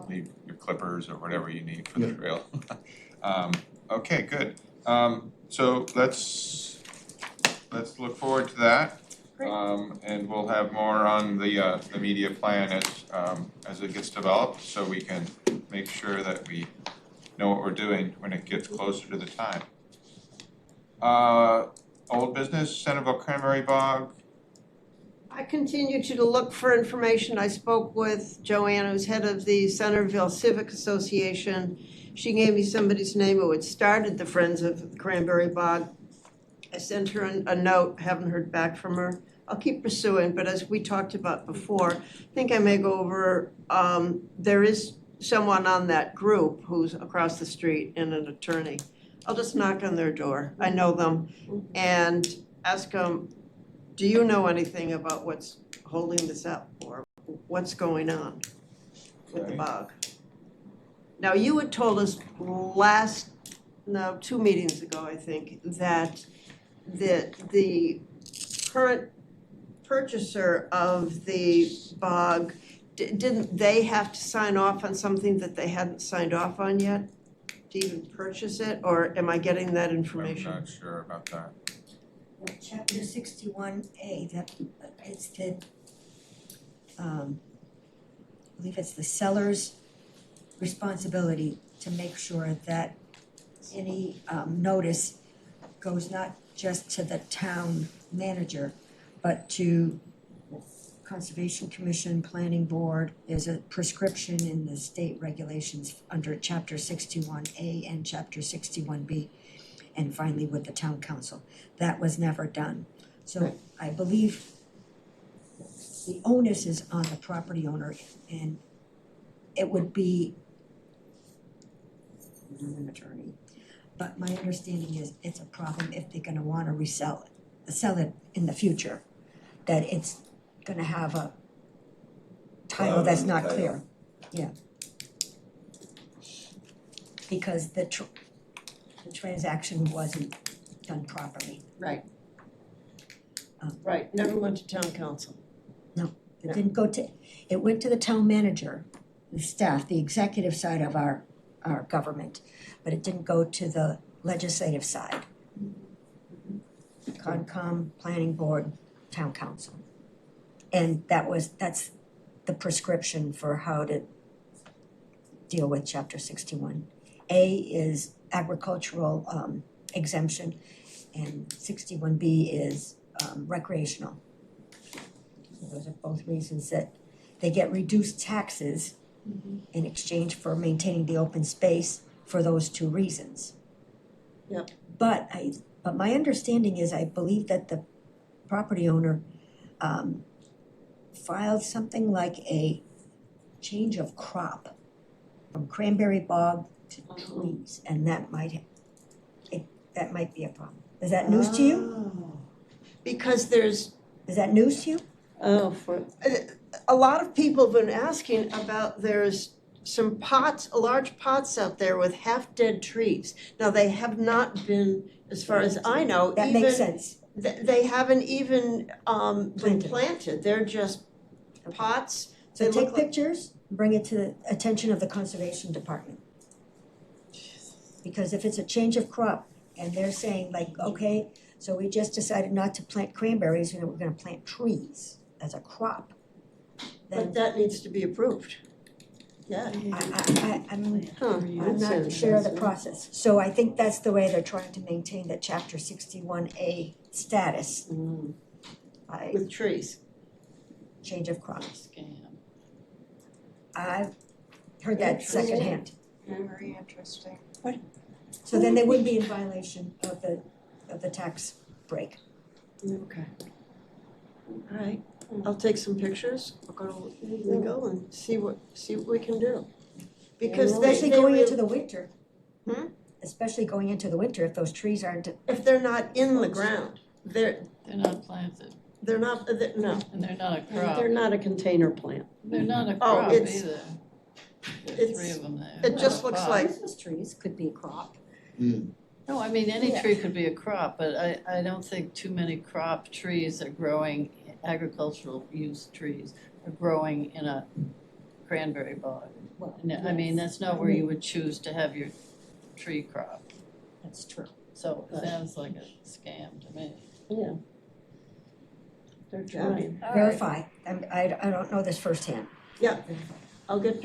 leave your clippers or whatever you need for the Yeah. trail. Okay, good. So let's look forward to that. Great. And we'll have more on the media plan as it gets developed, so we can make sure that we know what we're doing when it gets closer to the time. Old business, Centerville Cranberry Bog. I continue to look for information. I spoke with Joanne, who's head of the Centerville Civic Association. She gave me somebody's name who had started the Friends of Cranberry Bog. I sent her a note, haven't heard back from her. I'll keep pursuing, but as we talked about before, I think I may go over, there is someone on that group who's across the street and an attorney. I'll just knock on their door, I know them, and ask them, do you know anything about what's holding this up, or what's going on with the Okay. bog? Now, you had told us 2 meetings ago, I think, that the current purchaser of the bog, didn't they have to sign off on something that they hadn't signed off on yet to even purchase it, or am I getting that information? I'm not sure about that. Chapter 61A, it's the, I believe it's the seller's responsibility to make sure that any notice goes not just to the town manager, but to Conservation Commission, Planning Board. There's a prescription in the state regulations under Chapter 61A and Chapter 61B, and finally with the town council. That was never done. So I believe the onus is on the property owner, and it would be, I'm an attorney, but my understanding is it's a problem if they're gonna wanna sell it in the future, that it's gonna have a title that's not clear, yeah. Because the transaction wasn't done properly. Right. Right, never went to town council. It didn't go to, it went to the town manager, the staff, the executive side of our government, but it didn't go to the legislative side. Concom, planning board, town council. And that's the prescription for how to deal with chapter 61. A is agricultural exemption, and 61B is recreational. So those are both reasons that they get reduced taxes in exchange for maintaining the open space for those two reasons. Yep. But my understanding is, I believe that the property owner filed something like a change of crop from cranberry bog to trees, and that might be a problem. Is that news to you? Oh. Because there's, Is that news to you? a lot of people have been asking about, there's some large pots out there with half-dead trees. Now, they have not been, as far as I know, That makes sense. They haven't even been Planted. planted, they're just pots. So They take look like- pictures, bring it to the attention of the conservation department. Because if it's a change of crop and they're saying like, okay, so we just decided not to plant cranberries, we're gonna plant trees as a crop, But then that needs to be approved. Yeah. I'm Huh, I'm that's not sure of the interesting. process. So I think that's the way they're trying to maintain the chapter 61A status by With trees. change of crops. Scam. I've heard that Interesting. secondhand. Very interesting. So then they would be in violation of the tax break. Okay. All right, I'll take some pictures, I'll go to legal and see what we can do. Because Especially going into the winter. Hmm? Especially going into the winter if those trees aren't. if they're not in the ground, They're not planted, no, and they're not a crop. they're not a container plant. They're not a Oh, crop it's- either. There are it's- three of them there. it just looks like- Christmas trees could be a crop. No, I mean, any Yeah. tree could be a crop, but I don't think too many crop trees are growing, agricultural use trees are growing in a cranberry bog. Well, And I mean, that's not where you would choose to have your tree crop, That's true. so it sounds like a scam to me. Yeah. They're trying. Verify. I don't know this firsthand. Yeah. I'll get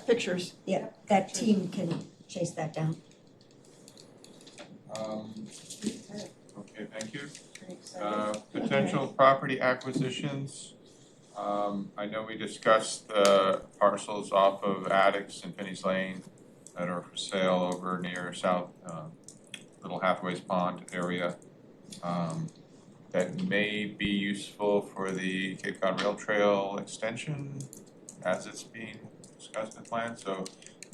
pictures. Yeah, that team can chase that down. Okay, thank you. Pretty exciting. Potential property acquisitions. I know we discussed the parcels off of Addicks and Penny's Lane that are for sale over near South, Little Hathaway's Pond area. That may be useful for the Cape Cod Rail Trail extension as it's being discussed and planned. So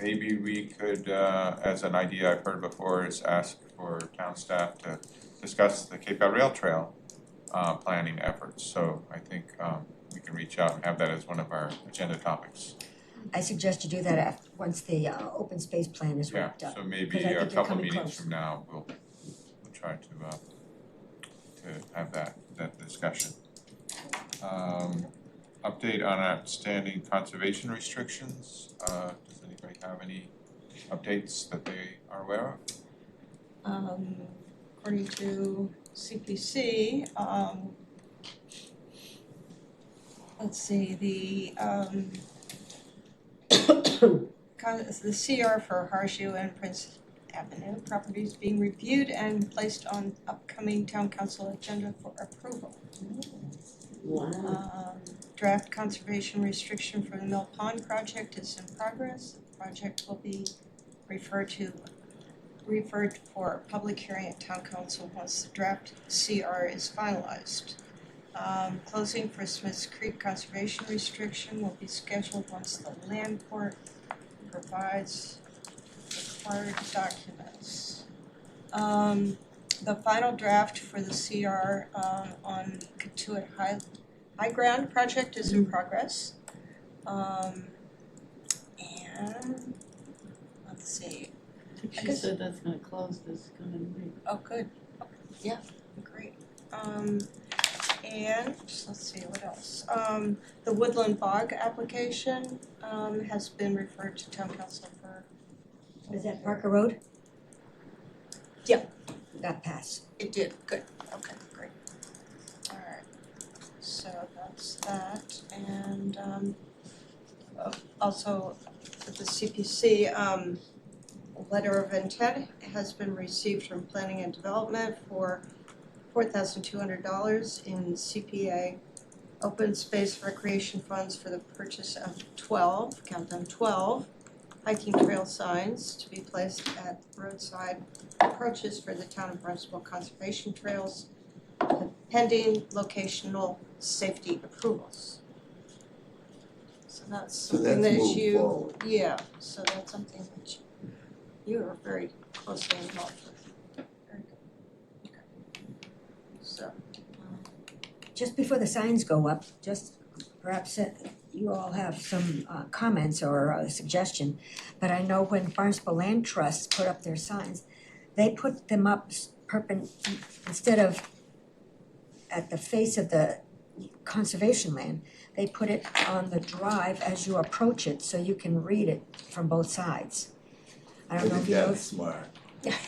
maybe we could, as an idea I've heard before, is ask for town staff to discuss the Cape Cod Rail Trail planning efforts. So I think we can reach out and have that as one of our agenda topics. I suggest you do that once the open space plan is Yeah, wrapped up. so maybe Because I a think you're couple coming meetings close. from now, we'll try to have that discussion. Update on outstanding conservation restrictions. Does anybody have any updates that they are aware of? According to CPC, let's see, the CR for Harshu and Prince Avenue properties being reviewed and placed on upcoming town council agenda for approval. Wow. Draft conservation restriction for the Mill Pond project is in progress. The project will be referred for public hearing at town council once the draft CR is finalized. Closing for Smiths Creek conservation restriction will be scheduled once the land court provides required documents. The final draft for the CR on Katuitt High Ground project is in progress. And let's see. She said that's gonna close this coming week. Oh, good. Yeah, great. And let's see, what else? The Woodland Bog application has been referred to town council for. Is that Parker Road? Yeah. Got passed. It did, good, okay, great. Alright, so that's that, and also for the CPC, a letter of intent has been received from Planning and Development for $4,200 in CPA open space recreation funds for the purchase of 12, count them 12, hiking trail signs to be placed at roadside approaches for the town of Barnstable conservation trails, pending locational safety approvals. So that's something that moved you, forward. yeah, so that's something that you are very closely involved with. Very good. Okay. So, Just before the signs go up, just perhaps you all have some comments or a suggestion. But I know when Barnstable Land Trust put up their signs, they put them up instead of at the face of the conservation land, they put it on the drive as you approach it so you can read it from both sides. I don't know think if you know. that's smart.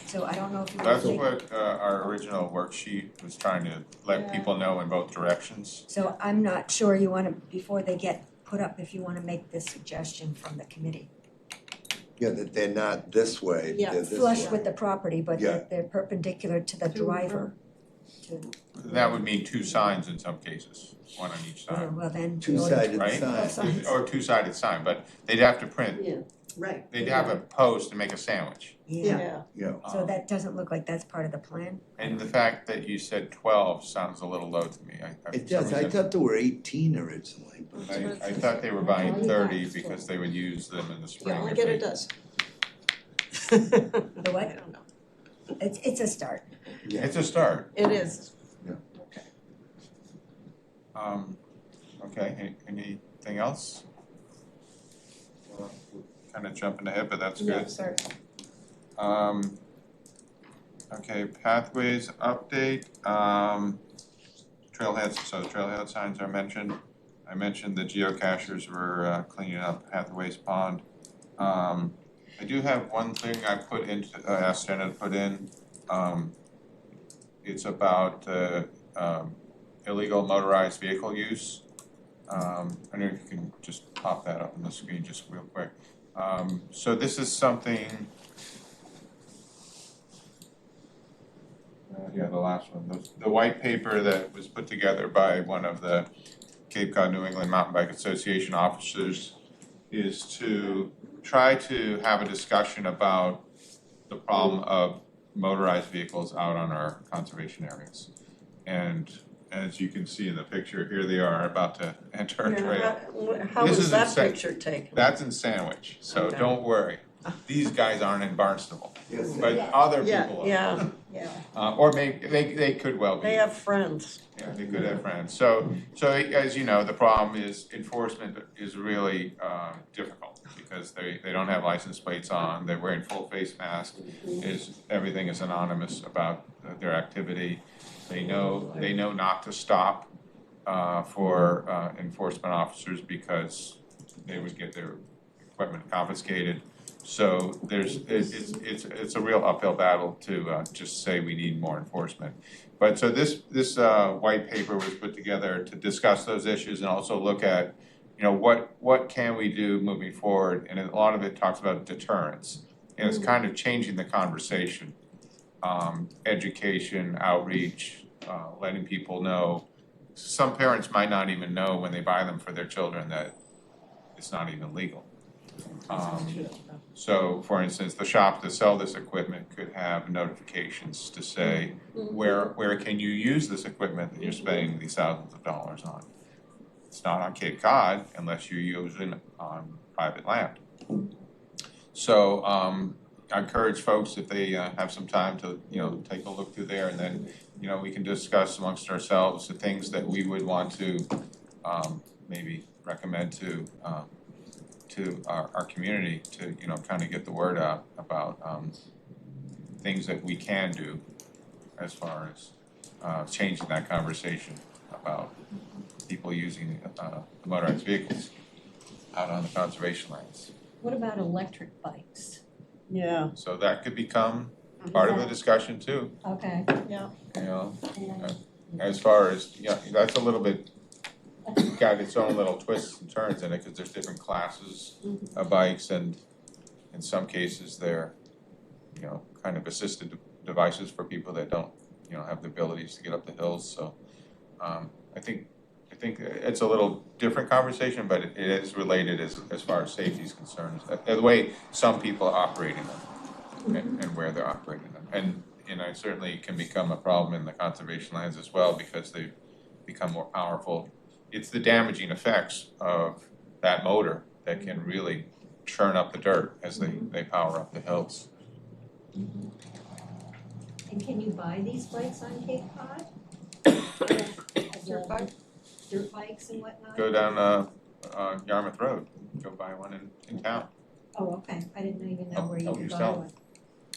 So I don't know if you That's take. what our original worksheet was trying to let people know in both directions. So I'm not sure you wanna, before they get put up if you wanna make this suggestion from the committee. Yeah, that they're not this way, Yeah, they're this way. Flush with the property, but Yeah. that they're perpendicular to the driver. That would mean two signs in some cases, one on each side, Well, then. Two-sided right? sign. Signs. Or two-sided sign, but they'd have to print, Yeah, right. they'd have a post to make a sandwich. Yeah, Yeah, so that doesn't look like that's part of the plan. And the fact that you said 12 sounds a little low to me. it does, I thought there were 18 originally, but. I thought they were buying 30 because they would use them in the spring. You only if get they- a dozen. The what? I don't know. It's a start. Yeah. It's a start. It is. Okay, anything else? Kind of jumping ahead, but that's No, good. sorry. Okay, pathways update, trailheads, so the trailhead signs are mentioned. I mentioned the geocachers were cleaning up Hathaway's Pond. I do have one thing I put into, asked Jenna to put in. It's about illegal motorized vehicle use. I don't know if you can just pop that up on the screen just real quick. So this is something. Yeah, the last one, the white paper that was put together by one of the Cape Cod New England Mountain Bike Association officers is to try to have a discussion about the problem of motorized vehicles out on our conservation areas. And as you can see in the picture, here they are about to enter a trail. How This was is that insane. picture taken? That's in Sandwich, so Okay. don't worry. These guys aren't in Barnstable, Yes. but other Yeah, people are. yeah, Or maybe, they could well be. they have friends. Yeah, they could have friends. So as you know, the problem is enforcement is really difficult because they don't have license plates on, they're wearing full face masks, everything is anonymous about their activity. They know not to stop for enforcement officers because they would get their equipment confiscated. So it's a real uphill battle to just say we need more enforcement. But so this white paper was put together to discuss those issues and also look at, you know, what can we do moving forward? And a lot of it talks about deterrence. And it's kind of changing the conversation. Education, outreach, letting people know. Some parents might not even know when they buy them for their children that it's not even legal. So for instance, the shop that sell this equipment could have notifications to say, where can you use this equipment that you're spending these thousands of dollars on? It's not on Cape Cod unless you're using it on private land. So I encourage folks if they have some time to, you know, take a look through there and then, you know, we can discuss amongst ourselves the things that we would want to maybe recommend to our community to, you know, kind of get the word out about things that we can do as far as changing that conversation about people using motorized vehicles out on the conservation lands. What about electric bikes? Yeah, So that could become part of the discussion too, Okay. yeah. you know, And as far as, yeah, that's a little bit, got its own little twists and turns in it, cause there's different classes of bikes and in some cases they're, you know, kind of assisted devices for people that don't, you know, have the abilities to get up the hills, so I think it's a little different conversation, but it is related as far as safety is concerned, the way some people are operating them and where they're operating them. And, you know, it certainly can become a problem in the conservation lands as well because they become more powerful. It's the damaging effects of that motor that can really churn up the dirt as they power up the hills. and can you buy these bikes on Cape Cod? Dirt bike? Dirt bikes and whatnot? Go down Yarmouth Road, go buy one in town. Oh, okay, I didn't even know where you Oh, could you buy sell? one.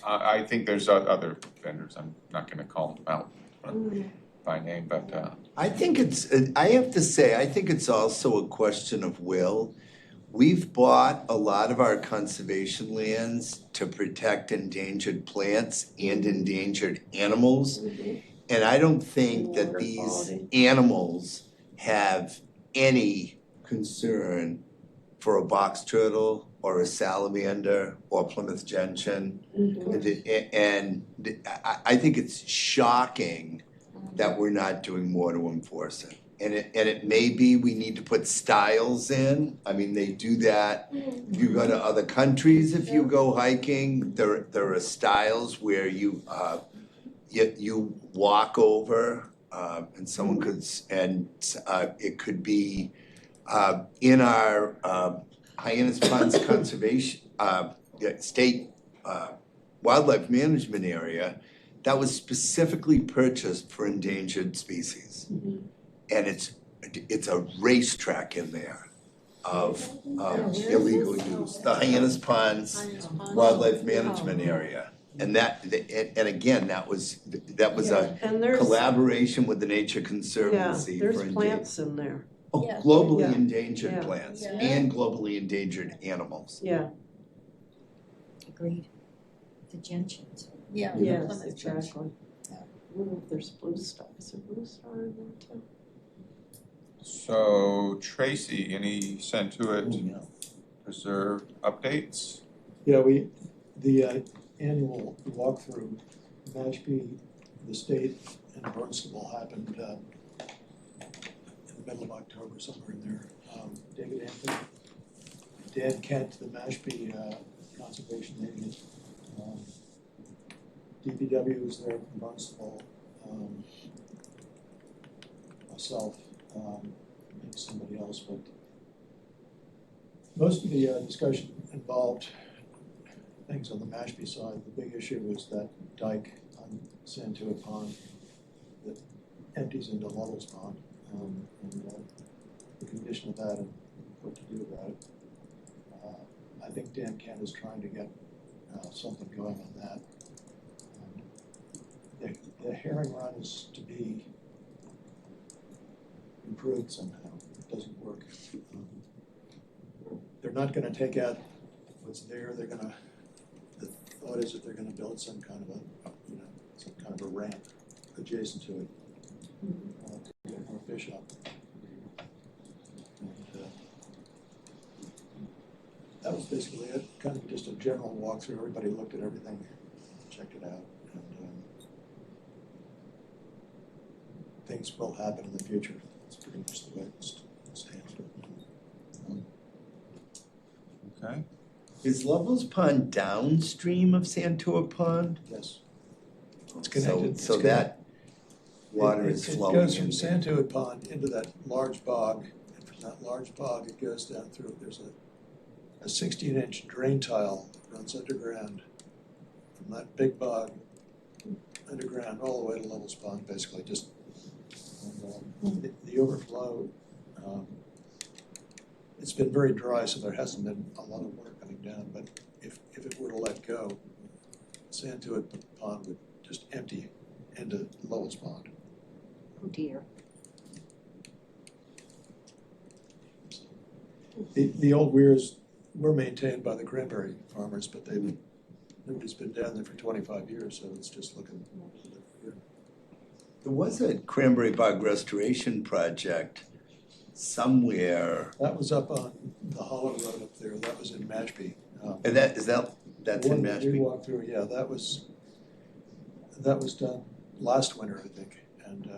I think there's other vendors, I'm not gonna call them out by name, but I think I have to say, I think it's also a question of will. We've bought a lot of our conservation lands to protect endangered plants and endangered animals. And I don't think that these animals have any concern for a box turtle or a salamander or Plymouth gentian. I think it's shocking that we're not doing more to enforce it. And it may be we need to put styles in. I mean, they do that. If you go to other countries, if you go hiking, there are styles where you walk over and someone could, it could be in our Hyannis Ponds Conservation, State Wildlife Management Area, that was specifically purchased for endangered species. And it's a racetrack in there of illegal use, the Hyannis Ponds Wildlife Management Area. And and again, that was a And there's, collaboration with the Nature yeah, Conservancy for there's plants in there, Yeah. globally Yeah. endangered Yeah. plants Yeah. and globally endangered animals. yeah, Agreed. The gentians. Yeah. yes, Plymouth Church. exactly. Yeah. I wonder if there's blue star, is there blue star in there too? So Tracy, any Santuit Preserve updates? Yeah, the annual walkthrough, Mashpee, the state, and Barnstable happened in the middle of October, somewhere in there. David Anthony, Dan Kent, the Mashpee Conservation Agent, DPW was there from Barnstable, myself, maybe somebody else, but most of the discussion involved things on the Mashpee side. The big issue was that dike on Santuit Pond that empties into Lovell's Pond, and the condition of that and what to do about it. I think Dan Kent is trying to get something going on that. The herring run is to be improved somehow. It doesn't work. They're not gonna take out what's there. The thought is that they're gonna build some kind of a ramp adjacent to it to get more fish up. And that was basically it. Kind of just a general walkthrough. Everybody looked at everything, checked it out, and things will happen in the future. It's pretty much the way it stands. Okay. Is Lovell's Pond downstream of Santuit Pond? Yes. It's connected. So that water is flowing. It goes from in. Santuit Pond into that large bog, and from that large bog, it goes down through, there's a 16-inch drain tile that runs underground from that big bog underground all the way to Lovell's Pond, basically, just the overflow. It's been very dry, so there hasn't been a lot of water coming down, but if it were to let go, Santuit Pond would just empty into Lovell's Pond. Oh dear. The old weirs were maintained by the cranberry farmers, but nobody's been down there for 25 years, so it's just looking good. There was a cranberry bog restoration project somewhere. That was up on the Hollow Road up there, that was in Mashpee. And that's in The one that we Mashpee? walked through, yeah, that was done last winter, I think, and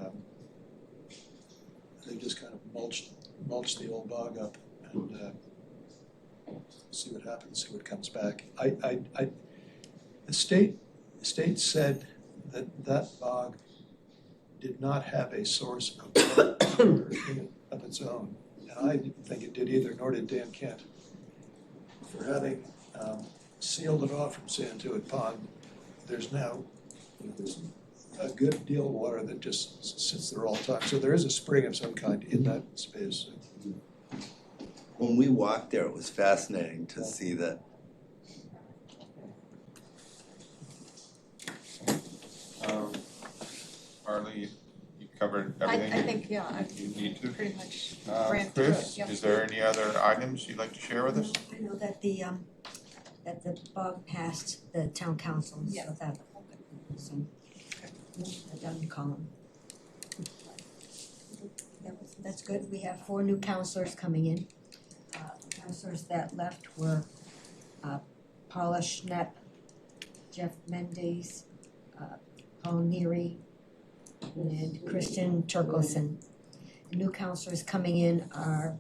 they just kind of mulched the old bog up and see what happens, see what comes back. The state said that bog did not have a source of water in it of its own, and I didn't think it did either, nor did Dan Kent. For having sealed it off from Santuit Pond, there's now, there's a good deal of water that just sits there all the time. So there is a spring of some kind in that space. When we walked there, it was fascinating to see that. Harley, you covered I everything think, yeah, I you need to? pretty much ran through Chris, it, yep. is there any other items you'd like to share with us? I know that the bog passed the town council, Yeah. so that, so, I done column. That was that's good. We have 4 new counselors coming in. Counselors that left were Paula Schnepp, Jeff Mendes, Paul Neary, and Christian Turkelson. The new counselors coming in are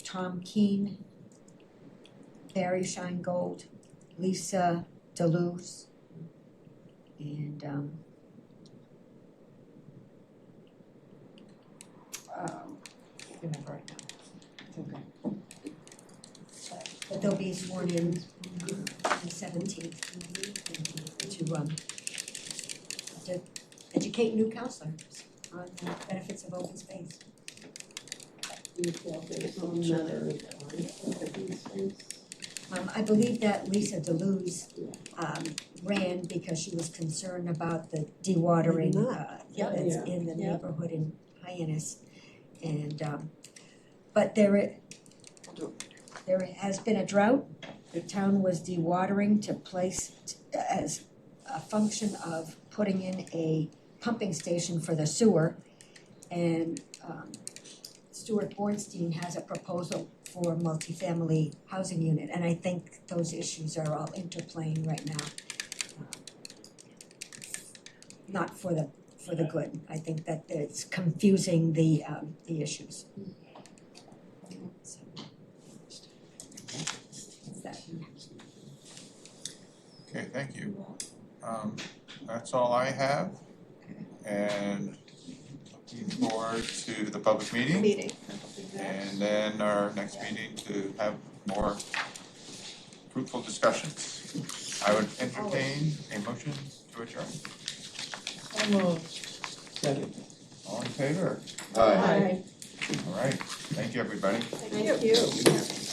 Tom Keene, Barry Shinegold, Lisa DeLuz, and can't remember right now. It's okay. But they'll be sworn in on the 17th to educate new counselors on the benefits of open space. I believe that Lisa DeLuz ran because she was concerned about the dewatering that's in the neighborhood in Hyannis. And but there has been a drought. The town was dewatering to place as a function of putting in a pumping station for the sewer. And Stuart Bornstein has a proposal for multifamily housing unit, and I think those issues are all interplaying right now. Not for the good. I think that it's confusing the issues. So, that's that. Okay, thank you. That's all I have. And looking forward to the public meeting. And then our next meeting to have more fruitful discussions. I would entertain a motion to adjourn. Second. All in favor? Aye. All right, thank you, everybody. Thank you.